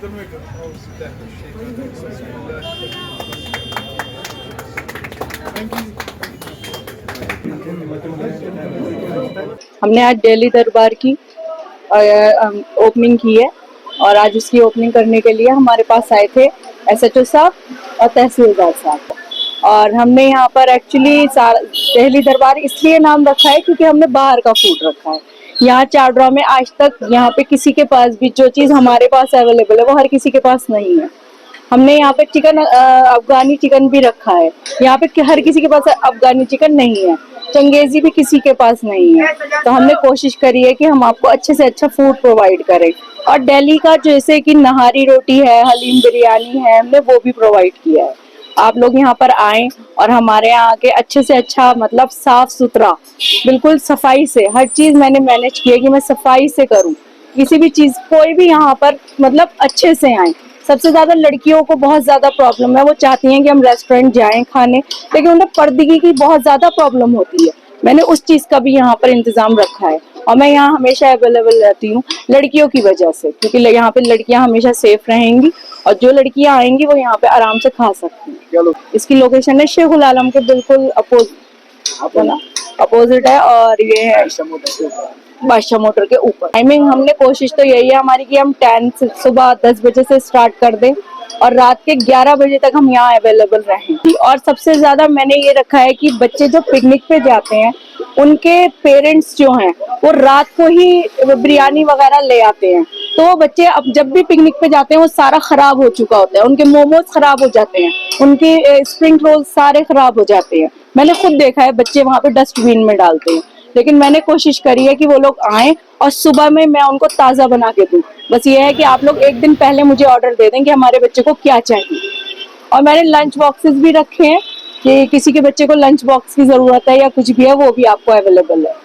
हमने आज दिल्ली दरबार की ओपनिंग की है और आज उसकी ओपनिंग करने के लिए हमारे पास आए थे एसएचओ साहब और तहसीलदार साहब। और हमने यहाँ पर एक्चुअली दिल्ली दरबार इसलिए नाम रखा है क्योंकि हमने बाहर का फूड रखा है। यहाँ चावड़ा में आज तक यहाँ पे किसी के पास भी जो चीज़ हमारे पास अवेलेबल है वो हर किसी के पास नहीं है। हमने यहाँ पे चिकन अफगानी चिकन भी रखा है। यहाँ पे हर किसी के पास अफगानी चिकन नहीं है, चंगेजी भी किसी के पास नहीं है। तो हमने कोशिश करी है कि हम आपको अच्छे से अच्छा फूड प्रोवाइड करें। और दिल्ली का जैसे कि नहारी रोटी है, हलीम बिरयानी है, हमने वो भी प्रोवाइड किया है। आप लोग यहाँ पर आए और हमारे यहाँ आके अच्छे से अच्छा मतलब साफ सुथरा बिल्कुल सफाई से हर चीज मैंने मैनेज की है कि मैं सफाई से करूँ। किसी भी चीज कोई भी यहाँ पर मतलब अच्छे से आए। सबसे ज्यादा लड़कियों को बहुत ज्यादा प्रॉब्लम है, वो चाहती हैं कि हम रेस्टोरेंट जाएं खाने, लेकिन उन्हें पर्दगी की बहुत ज्यादा प्रॉब्लम होती है। मैंने उस चीज का भी यहाँ पर इंतजाम रखा है और मैं यहाँ हमेशा अवेलेबल रहती हूँ लड़कियों की वजह से, क्योंकि यहाँ पे लड़कियां हमेशा सेफ रहेंगी और जो लड़कियां आएंगी वो यहाँ पे आराम से खा सकती हैं। इसकी लोकेशन है शेखुल आलम के बिल्कुल अपोजिट है और ये है बादशाह मोटर के ऊपर। टाइमिंग हमने कोशिश तो यही है हमारी कि हम 10 से सुबह 10 बजे से स्टार्ट कर दें और रात के 11 बजे तक हम यहाँ अवेलेबल रहें। और सबसे ज्यादा मैंने ये रखा है कि बच्चे जो पिकनिक पे जाते हैं उनके पेरेंट्स जो हैं वो रात को ही बिरयानी वगैरह ले आते हैं, तो वो बच्चे अब जब भी पिकनिक पे जाते हैं वो सारा खराब हो चुका होता है। उनके मोमोज खराब हो जाते हैं, उनके स्प्रिंग रोल सारे खराब हो जाते हैं। मैंने खुद देखा है बच्चे वहां पे डस्टबिन में डालते हैं। लेकिन मैंने कोशिश करी है कि वो लोग आए और सुबह में मैं उनको ताज़ा बना के दूं। बस ये है कि आप लोग एक दिन पहले मुझे ऑर्डर दे दें कि हमारे बच्चे को क्या चाहिए। और मैंने लंच बॉक्सेस भी रखे हैं कि किसी के बच्चे को लंच बॉक्स की ज़रूरत है या कुछ भी है वो भी आपको अवेलेबल है।